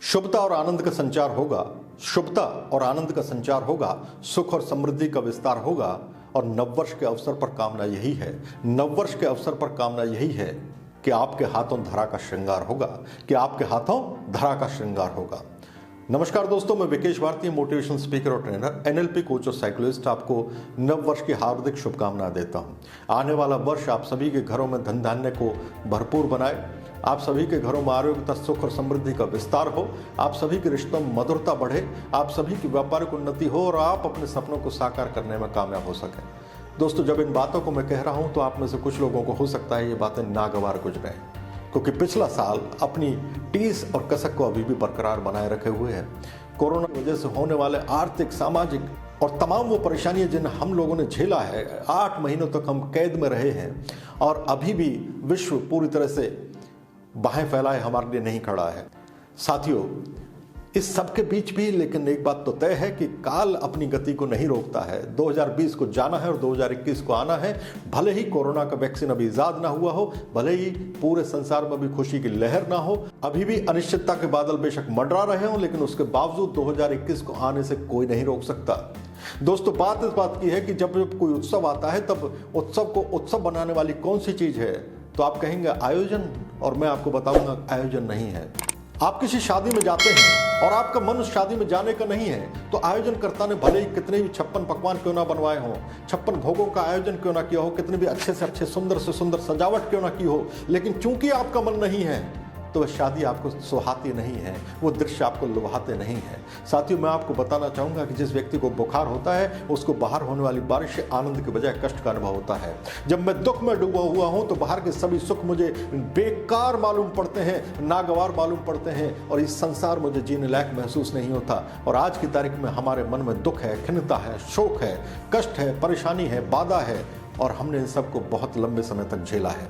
शुभता और आनंद का संचार होगा, शुभता और आनंद का संचार होगा, सुख और समृद्धि का विस्तार होगा। और नववर्ष के अवसर पर कामना यही है, नववर्ष के अवसर पर कामना यही है कि आपके हाथों धरा का श्रृंगार होगा, कि आपके हाथों धरा का श्रृंगार होगा। नमस्कार दोस्तों, मैं विकेश भारती, मोटिवेशन स्पीकर और ट्रेनर, एनएलपी कोच और साइकोलॉजिस्ट। आपको नववर्ष की हार्दिक शुभकामनाएं देता हूं। आने वाला वर्ष आप सभी के घरों में धन धान्य को भरपूर बनाए, आप सभी के घरों में आरोग्यता, सुख और समृद्धि का विस्तार हो, आप सभी के रिश्तों में मधुरता बढ़े, आप सभी की व्यापारिक उन्नति हो और आप अपने सपनों को साकार करने में कामयाब हो सकें। दोस्तों, जब इन बातों को मैं कह रहा हूं तो आप में से कुछ लोगों को हो सकता है ये बातें नागवार गुजरें, क्योंकि पिछला साल अपनी टीस और कसक को अभी भी बरकरार बनाए रखे हुए है। कोरोना की वजह से होने वाले आर्थिक, सामाजिक और तमाम वो परेशानियां जिन्हें हम लोगों ने झेला है, 8 महीनों तक हम कैद में रहे हैं और अभी भी विश्व पूरी तरह से बाहें फैलाए हमारे लिए नहीं खड़ा है। साथियों, इस सब के बीच भी लेकिन एक बात तो तय है कि काल अपनी गति को नहीं रोकता है। 2020 को जाना है और 2021 को आना है। भले ही कोरोना का वैक्सीन अभी इजाद ना हुआ हो, भले ही पूरे संसार में भी खुशी की लहर ना हो, अभी भी अनिश्चितता के बादल बेशक मंडरा रहे हों, लेकिन उसके बावजूद 2021 को आने से कोई नहीं रोक सकता। दोस्तों, बात इस बात की है कि जब कोई उत्सव आता है तब उत्सव को उत्सव बनाने वाली कौन सी चीज है? तो आप कहेंगे आयोजन, और मैं आपको बताऊंगा आयोजन नहीं है। आप किसी शादी में जाते हैं और आपका मन उस शादी में जाने का नहीं है, तो आयोजनकर्ता ने भले ही कितने भी 56 पकवान क्यों ना बनवाए हों, 56 भोगों का आयोजन क्यों ना किया हो, कितने भी अच्छे से अच्छे, सुंदर से सुंदर सजावट क्यों ना की हो, लेकिन चूंकि आपका मन नहीं है तो वह शादी आपको सुहाती नहीं है, वो दृश्य आपको लुभाते नहीं है। साथियों, मैं आपको बताना चाहूँगा कि जिस व्यक्ति को बुखार होता है उसको बाहर होने वाली बारिश से आनंद के बजाय कष्ट का अनुभव होता है। जब मैं दुख में डूबा हुआ हूँ तो बाहर के सभी सुख मुझे बेकार मालूम पड़ते हैं, नागवार मालूम पड़ते हैं और इस संसार मुझे जीने लायक महसूस नहीं होता। और आज की तारीख में हमारे मन में दुख है, खिन्नता है, शोक है, कष्ट है, परेशानी है, बाधा है और हमने इन सबको बहुत लंबे समय तक झेला है।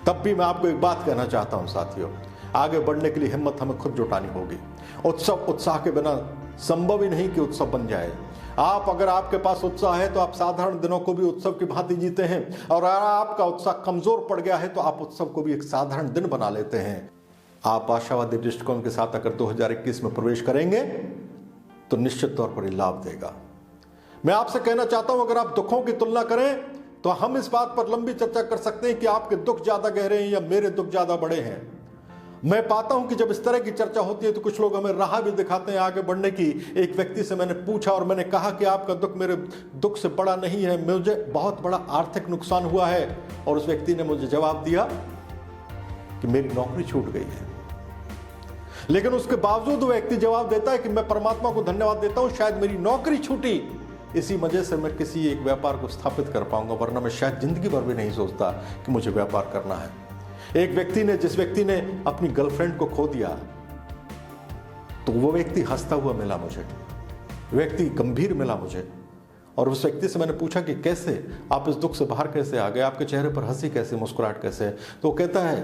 तब भी मैं आपको एक बात कहना चाहता हूँ साथियों, आगे बढ़ने के लिए हिम्मत हमें खुद जुटानी होगी। उत्सव उत्साह के बिना संभव ही नहीं कि उत्सव बन जाए। अगर आपके पास उत्साह है तो आप साधारण दिनों को भी उत्सव की भांति जीते हैं, और अगर आपका उत्साह कमजोर पड़ गया है तो आप उत्सव को भी एक साधारण दिन बना लेते हैं। आप आशावादी दृष्टिकोण के साथ अगर 2021 में प्रवेश करेंगे तो निश्चित तौर पर लाभ देगा। मैं आपसे कहना चाहता हूं, अगर आप दुखों की तुलना करें तो हम इस बात पर लंबी चर्चा कर सकते हैं कि आपके दुख ज्यादा गहरे हैं या मेरे दुख ज्यादा बड़े हैं। मैं पाता हूं कि जब इस तरह की चर्चा होती है तो कुछ लोग हमें राह भी दिखाते हैं आगे बढ़ने की। एक व्यक्ति से मैंने पूछा और मैंने कहा कि आपका दुख मेरे दुख से बड़ा नहीं है, मुझे बहुत बड़ा आर्थिक नुकसान हुआ है, और उस व्यक्ति ने मुझे जवाब दिया कि मेरी नौकरी छूट गई है। लेकिन उसके बावजूद वो व्यक्ति जवाब देता है कि मैं परमात्मा को धन्यवाद देता हूं, शायद मेरी नौकरी छूटी, इसी वजह से मैं किसी एक व्यापार को स्थापित कर पाऊंगा, वरना मैं शायद जिंदगी भर भी नहीं सोचता कि मुझे व्यापार करना है। जिस व्यक्ति ने अपनी गर्लफ्रेंड को खो दिया, तो वो व्यक्ति हंसता हुआ मिला मुझे, व्यक्ति गंभीर मिला मुझे, और उस व्यक्ति से मैंने पूछा कि कैसे आप इस दुख से बाहर कैसे आ गए, आपके चेहरे पर हंसी कैसे, मुस्कुराहट कैसे? तो वो कहता है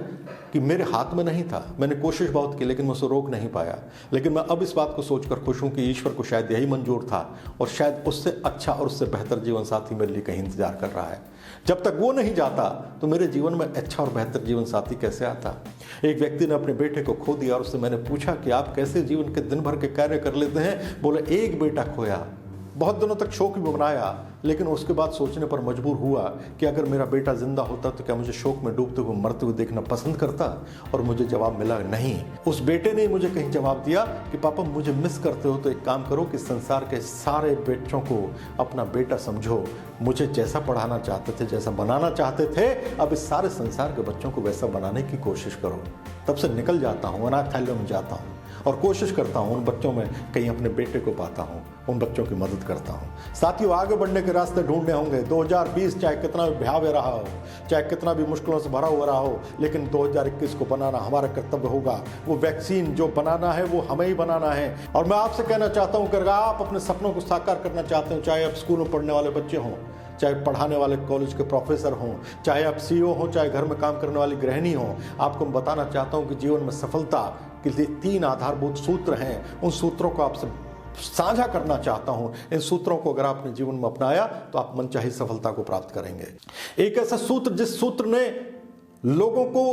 कि मेरे हाथ में नहीं था, मैंने कोशिश बहुत की लेकिन मैं उसे रोक नहीं पाया। लेकिन मैं अब इस बात को सोचकर खुश हूं कि ईश्वर को शायद यही मंजूर था और शायद उससे अच्छा और उससे बेहतर जीवन साथी मेरे लिए कहीं इंतजार कर रहा है। जब तक वो नहीं जाता तो मेरे जीवन में अच्छा और बेहतर जीवन साथी कैसे आता? एक व्यक्ति ने अपने बेटे को खो दिया और उससे मैंने पूछा कि आप कैसे जीवन के दिन भर के कार्य कर लेते हैं? बोले एक बेटा खोया, बहुत दिनों तक शोक भी मनाया, लेकिन उसके बाद सोचने पर मजबूर हुआ कि अगर मेरा बेटा जिंदा होता तो क्या मुझे शोक में डूबते हुए, मरते हुए देखना पसंद करता? और मुझे जवाब मिला नहीं। उस बेटे ने मुझे कहीं जवाब दिया कि पापा मुझे मिस करते हो तो एक काम करो कि संसार के सारे बच्चों को अपना बेटा समझो, मुझे जैसा पढ़ाना चाहते थे, जैसा बनाना चाहते थे, अब इस सारे संसार के बच्चों को वैसा बनाने की कोशिश करो। तब से निकल जाता हूँ, अनाथालयों में जाता हूँ और कोशिश करता हूँ उन बच्चों में कहीं अपने बेटे को पाता हूँ, उन बच्चों की मदद करता हूँ। साथियों, आगे बढ़ने के रास्ते ढूंढने होंगे। 2020 चाहे कितना भी भयावह रहा हो, चाहे कितना भी मुश्किलों से भरा हुआ रहा हो, लेकिन 2021 को बनाना हमारा कर्तव्य होगा। वो वैक्सीन जो बनाना है वो हमें ही बनाना है। और मैं आपसे कहना चाहता हूँ कि अगर आप अपने सपनों को साकार करना चाहते हो, चाहे आप स्कूल में पढ़ने वाले बच्चे हों, चाहे पढ़ाने वाले कॉलेज के प्रोफेसर हों, चाहे आप सीईओ हों, चाहे घर में काम करने वाली गृहिणी हों, आपको मैं बताना चाहता हूं कि जीवन में सफलता के लिए 3 आधारभूत सूत्र हैं। उन सूत्रों को आपसे साझा करना चाहता हूं। इन सूत्रों को अगर आपने जीवन में अपनाया तो आप मनचाही सफलता को प्राप्त करेंगे। एक ऐसा सूत्र जिस सूत्र ने लोगों को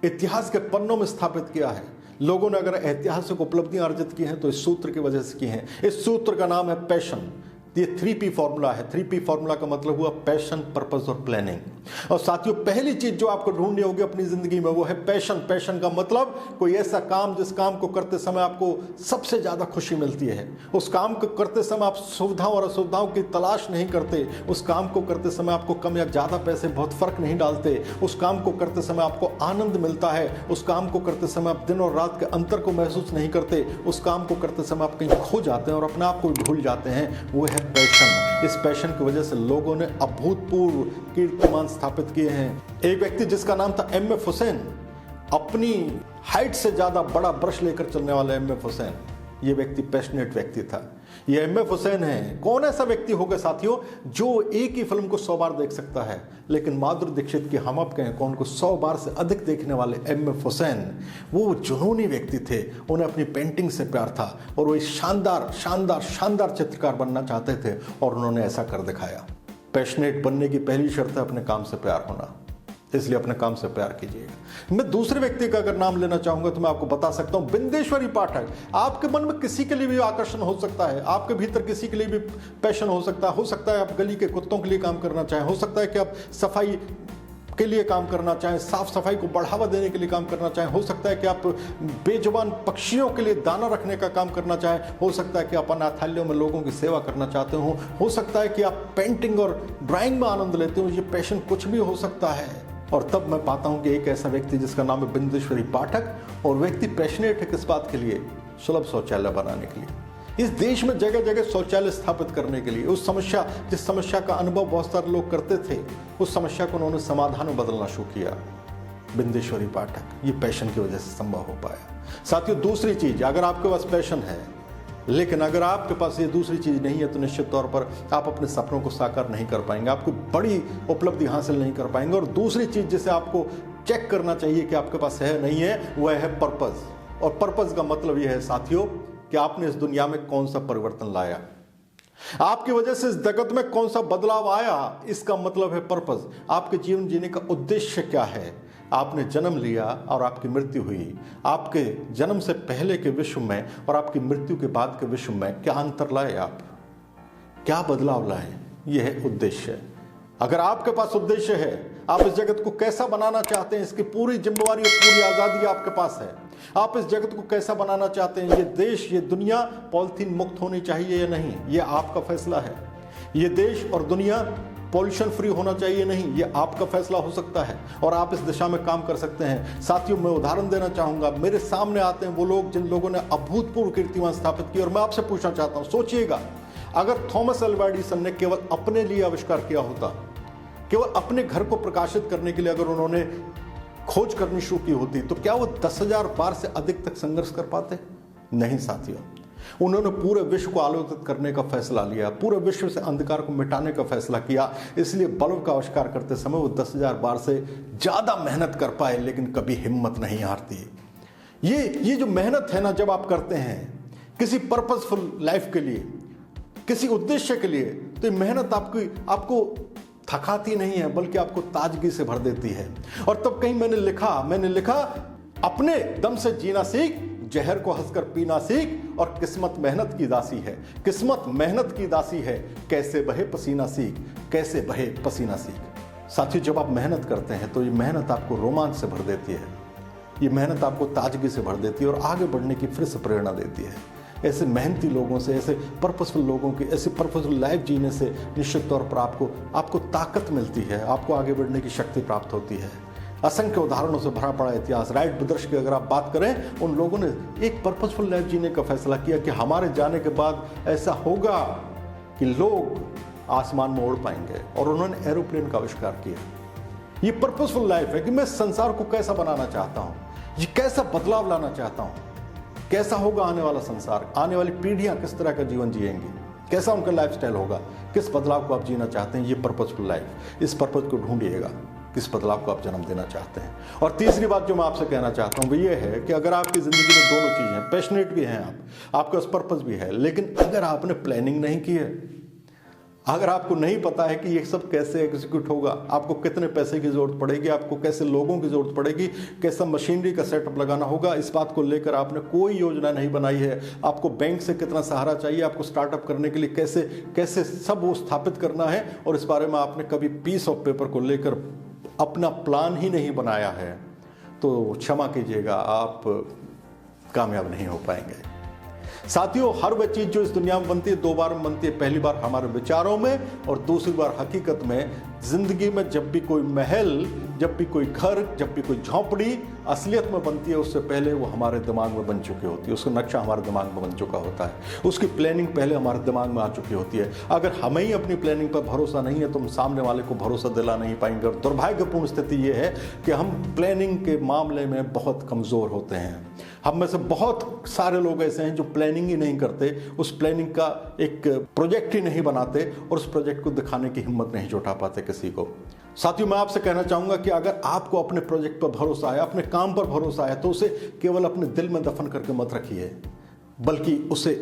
इतिहास के पन्नों में स्थापित किया है, लोगों ने अगर ऐतिहासिक उपलब्धियां अर्जित की हैं तो इस सूत्र की वजह से की हैं। इस सूत्र का नाम है पैशन। ये 3P फॉर्मूला है। 3P फॉर्मूला का मतलब हुआ पैशन, पर्पस और प्लानिंग। और साथियों, पहली चीज जो आपको ढूंढनी होगी अपनी जिंदगी में वो है पैशन। पैशन का मतलब कोई ऐसा काम जिस काम को करते समय आपको सबसे ज्यादा खुशी मिलती है। उस काम को करते समय आप सुविधाओं और असुविधाओं की तलाश नहीं करते। उस काम को करते समय आपको कम या ज्यादा पैसे बहुत फर्क नहीं डालते। उस काम को करते समय आपको आनंद मिलता है। उस काम को करते समय आप दिन और रात के अंतर को महसूस नहीं करते। उस काम को करते समय आप कहीं खो जाते हैं और अपने आप को भूल जाते हैं। वो है पैशन। इस पैशन की वजह से लोगों ने अभूतपूर्व कीर्तिमान स्थापित किए हैं। एक व्यक्ति जिसका नाम था MF हुसैन, अपनी हाइट से ज्यादा बड़ा ब्रश लेकर चलने वाला MF हुसैन, ये व्यक्ति पैशनेट व्यक्ति था। ये MF हुसैन है। कौन ऐसा व्यक्ति होगा साथियों जो एक ही फिल्म को 100 बार देख सकता है, लेकिन माधुरी दीक्षित की हम आप कहें कौन को 100 बार से अधिक देखने वाले MF हुसैन, वो जुनूनी व्यक्ति थे। उन्हें अपनी पेंटिंग से प्यार था और वो शानदार शानदार शानदार चित्रकार बनना चाहते थे और उन्होंने ऐसा कर दिखाया। पैशनेट बनने की पहली शर्त है अपने काम से प्यार होना, इसलिए अपने काम से प्यार कीजिएगा। मैं दूसरे व्यक्ति का अगर नाम लेना चाहूंगा तो मैं आपको बता सकता हूं बिंदेश्वरी पाठक। आपके मन में किसी के लिए भी आकर्षण हो सकता है, आपके भीतर किसी के लिए भी पैशन हो सकता है आप गली के कुत्तों के लिए काम करना चाहें, हो सकता है कि आप सफाई के लिए काम करना चाहें, साफ सफाई को बढ़ावा देने के लिए काम करना चाहें, हो सकता है कि आप बेजुबान पक्षियों के लिए दाना रखने का काम करना चाहें, हो सकता है कि आप अनाथालयों में लोगों की सेवा करना चाहते हो सकता है कि आप पेंटिंग और ड्राइंग में आनंद लेते हो। ये पैशन कुछ भी हो सकता है। और तब मैं पाता हूं कि एक ऐसा व्यक्ति जिसका नाम है बिंदेश्वरी पाठक, और व्यक्ति पैशनेट है किस बात के लिए? सुलभ शौचालय बनाने के लिए। इस देश में जगह जगह शौचालय स्थापित करने के लिए, जिस समस्या का अनुभव बहुत सारे लोग करते थे, उस समस्या को उन्होंने समाधान में बदलना शुरू किया। बिंदेश्वरी पाठक, ये पैशन की वजह से संभव हो पाया। साथियों, दूसरी चीज, अगर आपके पास पैशन है लेकिन अगर आपके पास ये दूसरी चीज नहीं है तो निश्चित तौर पर आप अपने सपनों को साकार नहीं कर पाएंगे, आप कोई बड़ी उपलब्धि हासिल नहीं कर पाएंगे। और दूसरी चीज जिसे आपको चेक करना चाहिए कि आपके पास है नहीं है, वह है पर्पस। और पर्पस का मतलब यह है साथियों कि आपने इस दुनिया में कौन सा परिवर्तन लाया, आपकी वजह से इस जगत में कौन सा बदलाव आया, इसका मतलब है पर्पस। आपके जीवन जीने का उद्देश्य क्या है? आपने जन्म लिया और आपकी मृत्यु हुई। आपके जन्म से पहले के विश्व में और आपकी मृत्यु के बाद के विश्व में क्या अंतर लाए, आप क्या बदलाव लाए? यह है उद्देश्य। अगर आपके पास उद्देश्य है, आप इस जगत को कैसा बनाना चाहते हैं, इसकी पूरी जिम्मेवारी और पूरी आजादी आपके पास है। आप इस जगत को कैसा बनाना चाहते हैं, ये देश, ये दुनिया पॉलिथीन मुक्त होनी चाहिए या नहीं, ये आपका फैसला है। ये देश और दुनिया पॉल्यूशन फ्री होना चाहिए नहीं, ये आपका फैसला हो सकता है और आप इस दिशा में काम कर सकते हैं। साथियों, मैं उदाहरण देना चाहूंगा। मेरे सामने आते हैं वो लोग जिन लोगों ने अभूतपूर्व कीर्तिमान स्थापित किया, और मैं आपसे पूछना चाहता हूं, सोचिएगा, अगर थॉमस अल्वा एडिसन ने केवल अपने लिए आविष्कार किया होता, केवल अपने घर को प्रकाशित करने के लिए अगर उन्होंने खोज करनी शुरू की होती, तो क्या वो 10,000 बार से अधिक तक संघर्ष कर पाते? नहीं साथियों, उन्होंने पूरे विश्व को आलोकित करने का फैसला लिया, पूरे विश्व से अंधकार को मिटाने का फैसला किया। इसलिए बल्ब का आविष्कार करते समय वो 10,000 बार से ज्यादा मेहनत कर पाए, लेकिन कभी हिम्मत नहीं हारती। ये जो मेहनत है ना, जब आप करते हैं किसी पर्पसफुल लाइफ के लिए, किसी उद्देश्य के लिए, तो ये मेहनत आपको थकाती नहीं है, बल्कि आपको ताजगी से भर देती है। और तब कहीं मैंने लिखा अपने दम से जीना सीख, जहर को हंसकर पीना सीख, और किस्मत मेहनत की दासी है, किस्मत मेहनत की दासी है, कैसे बहे पसीना सीख, कैसे बहे पसीना सीख। साथियों, जब आप मेहनत करते हैं तो ये मेहनत आपको रोमांच से भर देती है, ये मेहनत आपको ताजगी से भर देती है और आगे बढ़ने की फिर से प्रेरणा देती है। ऐसे मेहनती लोगों से, ऐसे पर्पसफुल लोगों की, ऐसे पर्पसफुल लाइफ जीने से निश्चित तौर पर आपको ताकत मिलती है, आपको आगे बढ़ने की शक्ति प्राप्त होती है। असंख्य उदाहरणों से भरा पड़ा इतिहास। राइट ब्रदर्स की अगर आप बात करें, उन लोगों ने एक पर्पसफुल लाइफ जीने का फैसला किया कि हमारे जाने के बाद ऐसा होगा कि लोग आसमान में उड़ पाएंगे, और उन्होंने एरोप्लेन का आविष्कार किया। ये पर्पसफुल लाइफ है कि मैं संसार को कैसा बनाना चाहता हूं, ये कैसा बदलाव लाना चाहता हूं, कैसा होगा आने वाला संसार, आने वाली पीढ़ियां किस तरह का जीवन जिएंगी, कैसा उनका लाइफस्टाइल होगा, किस बदलाव को आप जीना चाहते हैं। ये पर्पसफुल लाइफ, इस पर्पस को ढूंढिएगा, किस बदलाव को आप जन्म देना चाहते हैं। और तीसरी बात जो मैं आपसे कहना चाहता हूं वो ये है कि अगर आपकी जिंदगी में दोनों चीजें हैं, पैशनेट भी हैं आपके पास पर्पस भी है, लेकिन अगर आपने प्लानिंग नहीं की है, अगर आपको नहीं पता है कि ये सब कैसे एग्जीक्यूट होगा, आपको कितने पैसे की ज़रूरत पड़ेगी, आपको कैसे लोगों की ज़रूरत पड़ेगी, कैसा मशीनरी का सेटअप लगाना होगा, इस बात को लेकर आपने कोई योजना नहीं बनाई है, आपको बैंक से कितना सहारा चाहिए, आपको स्टार्टअप करने के लिए कैसे कैसे सब वो स्थापित करना है, और इस बारे में आपने कभी पीस ऑफ पेपर को लेकर अपना प्लान ही नहीं बनाया है, तो क्षमा कीजिएगा, आप कामयाब नहीं हो पाएंगे। साथियों, हर वह चीज़ जो इस दुनिया में बनती है दो बार में बनती है, पहली बार हमारे विचारों में और दूसरी बार हकीकत में। जिंदगी में जब भी कोई महल, जब भी कोई घर, जब भी कोई झोंपड़ी असलियत में बनती है, उससे पहले वो हमारे दिमाग में बन चुकी होती है, उसका नक्शा हमारे दिमाग में बन चुका होता है, उसकी प्लानिंग पहले हमारे दिमाग में आ चुकी होती है। अगर हमें ही अपनी प्लानिंग पर भरोसा नहीं है तो हम सामने वाले को भरोसा दिला नहीं पाएंगे। और दुर्भाग्यपूर्ण स्थिति ये है कि हम प्लानिंग के मामले में बहुत कमज़ोर होते हैं। हम में से बहुत सारे लोग ऐसे हैं जो प्लानिंग ही नहीं करते, उस प्लानिंग का एक प्रोजेक्ट ही नहीं बनाते और उस प्रोजेक्ट को दिखाने की हिम्मत नहीं जुटा पाते किसी को। साथियों, मैं आपसे कहना चाहूँगा कि अगर आपको अपने प्रोजेक्ट पर भरोसा है, अपने काम पर भरोसा है, तो उसे केवल अपने दिल में दफन करके मत रखिए, बल्कि उसे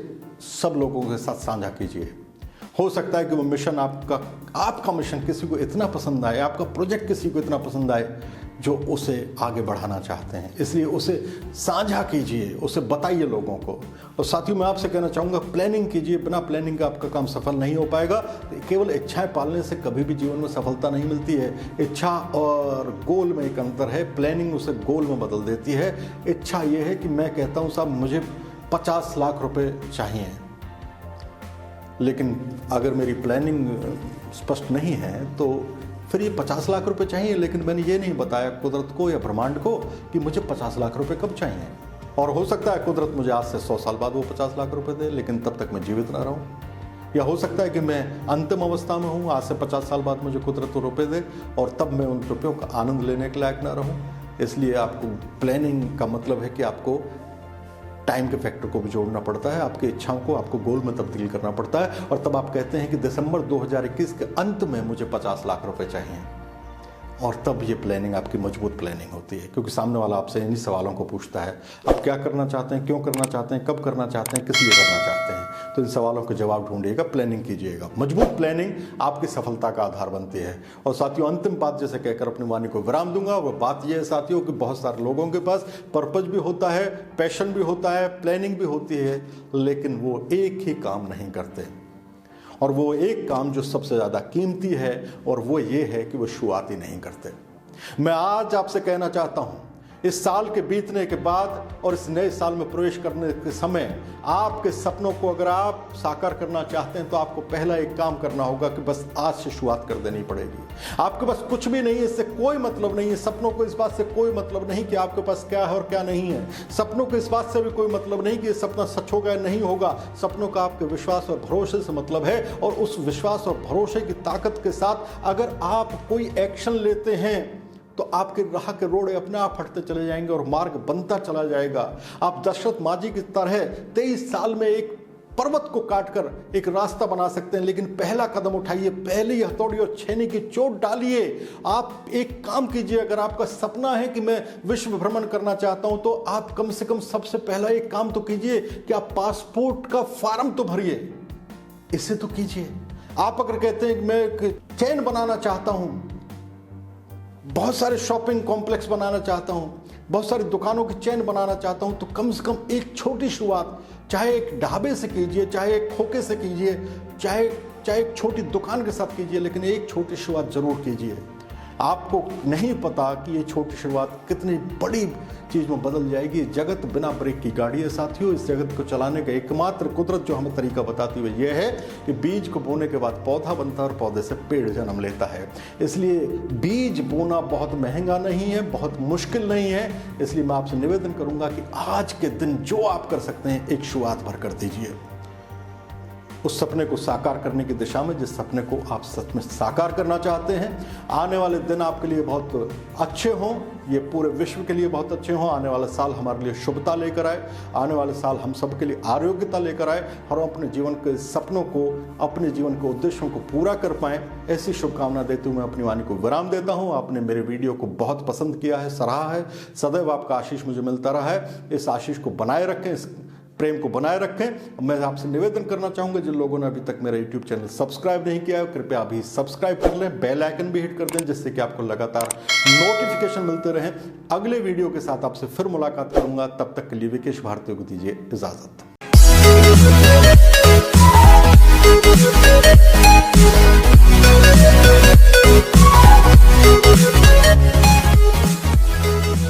सब लोगों के साथ साझा कीजिए। हो सकता है कि वो मिशन आपका मिशन किसी को इतना पसंद आए, आपका प्रोजेक्ट किसी को इतना पसंद आए जो उसे आगे बढ़ाना चाहते हैं, इसलिए उसे साझा कीजिए, उसे बताइए लोगों को। और साथियों, मैं आपसे कहना चाहूँगा, प्लानिंग कीजिए, बिना प्लानिंग का आपका काम सफल नहीं हो पाएगा। केवल इच्छाएं पालने से कभी भी जीवन में सफलता नहीं मिलती है। इच्छा और गोल में एक अंतर है, प्लानिंग उसे गोल में बदल देती है। इच्छा ये है कि मैं कहता हूँ साहब मुझे 50 लाख रुपए चाहिए, लेकिन अगर मेरी प्लानिंग स्पष्ट नहीं है तो फिर ये 50 लाख रुपए चाहिए, लेकिन मैंने ये नहीं बताया कुदरत को या ब्रह्मांड को कि मुझे 50 लाख रुपए कब चाहिए। और हो सकता है कुदरत मुझे आज से 100 साल बाद वो 50 लाख रुपए दे, लेकिन तब तक मैं जीवित ना रहूं। या हो सकता है कि मैं अंतिम अवस्था में हूं, आज से 50 साल बाद मुझे कुदरत वो रुपये दे और तब मैं उन रुपयों का आनंद लेने के लायक ना रहूं। इसलिए आपको प्लानिंग का मतलब है कि आपको टाइम के फैक्टर को भी जोड़ना पड़ता है, आपकी इच्छाओं को आपको गोल में तब्दील करना पड़ता है, और तब आप कहते हैं कि दिसंबर 2021 के अंत में मुझे 50 लाख रुपए चाहिए, और तब ये प्लानिंग आपकी मजबूत प्लानिंग होती है, क्योंकि सामने वाला आपसे इन्हीं सवालों को पूछता है, आप क्या करना चाहते हैं, क्यों करना चाहते हैं, कब करना चाहते हैं, किस लिए करना चाहते हैं। तो इन सवालों के जवाब ढूंढिएगा, प्लानिंग कीजिएगा। मजबूत प्लानिंग आपकी सफलता का आधार बनती है। और साथियों, अंतिम बात जैसे कहकर अपनी वाणी को विराम दूंगा, वो बात यह है साथियों कि बहुत सारे लोगों के पास पर्पज भी होता है, पैशन भी होता है, प्लानिंग भी होती है, लेकिन वो एक ही काम नहीं करते, और वो एक काम जो सबसे ज़्यादा कीमती है, और वो ये है कि वो शुरुआत ही नहीं करते। मैं आज आपसे कहना चाहता हूँ, इस साल के बीतने के बाद और इस नए साल में प्रवेश करने के समय आपके सपनों को अगर आप साकार करना चाहते हैं तो आपको पहला एक काम करना होगा कि बस आज से शुरुआत कर देनी पड़ेगी। आपके पास कुछ भी नहीं है, इससे कोई मतलब नहीं है। सपनों को इस बात से कोई मतलब नहीं कि आपके पास क्या है और क्या नहीं है। सपनों को इस बात से भी कोई मतलब नहीं कि ये सपना सच होगा या नहीं होगा। सपनों का आपके विश्वास और भरोसे से मतलब है, और उस विश्वास और भरोसे की ताकत के साथ अगर आप कोई एक्शन लेते हैं तो आपके राह के रोड़े अपने आप हटते चले जाएंगे और मार्ग बनता चला जाएगा। आप दशरथ मांझी की तरह 23 साल में एक पर्वत को काटकर एक रास्ता बना सकते हैं, लेकिन पहला कदम उठाइए, पहली हथौड़ी और छेनी की चोट डालिए। आप एक काम कीजिए, अगर आपका सपना है कि मैं विश्व भ्रमण करना चाहता हूं तो आप कम से कम सबसे पहला एक काम तो कीजिए कि आप पासपोर्ट का फॉर्म तो भरिए, इसे तो कीजिए। आप अगर कहते हैं कि मैं चैन बनाना चाहता हूं, बहुत सारे शॉपिंग कॉम्प्लेक्स बनाना चाहता हूं, बहुत सारी दुकानों की चेन बनाना चाहता हूं, तो कम से कम एक छोटी शुरुआत, चाहे एक ढाबे से कीजिए, चाहे एक खोखे से कीजिए, चाहे एक छोटी दुकान के साथ कीजिए, लेकिन एक छोटी शुरुआत जरूर कीजिए। आपको नहीं पता कि ये छोटी शुरुआत कितनी बड़ी चीज़ में बदल जाएगी। जगत बिना ब्रेक की गाड़ी है साथियों। इस जगत को चलाने का एकमात्र कुदरत जो हमें तरीका बताती हुई ये है कि बीज को बोने के बाद पौधा बनता है और पौधे से पेड़ जन्म लेता है। इसलिए बीज बोना बहुत महंगा नहीं है, बहुत मुश्किल नहीं है। इसलिए मैं आपसे निवेदन करूंगा कि आज के दिन जो आप कर सकते हैं, एक शुरुआत भर कर दीजिए उस सपने को साकार करने की दिशा में, जिस सपने को आप सच में साकार करना चाहते हैं। आने वाले दिन आपके लिए बहुत अच्छे हों, ये पूरे विश्व के लिए बहुत अच्छे हों। आने वाला साल हमारे लिए शुभता लेकर आए, आने वाले साल हम सब के लिए आरोग्यता लेकर आए, और अपने जीवन के सपनों को, अपने जीवन के उद्देश्यों को पूरा कर पाएँ, ऐसी शुभकामना देते हुए मैं अपनी वाणी को विराम देता हूँ। आपने मेरे वीडियो को बहुत पसंद किया है, सराहा है, सदैव आपका आशीष मुझे मिलता रहा है। इस आशीष को बनाए रखें, प्रेम को बनाए रखें। मैं आपसे निवेदन करना चाहूँगा, जिन लोगों ने अभी तक मेरा यूट्यूब चैनल सब्सक्राइब नहीं किया है, कृपया अभी सब्सक्राइब कर लें, बेल आइकन भी हिट कर दें, जिससे कि आपको लगातार नोटिफिकेशन मिलते रहें। अगले वीडियो के साथ आपसे फिर मुलाकात करूंगा, तब तक के लिए विकेश भारती को दीजिए इजाजत।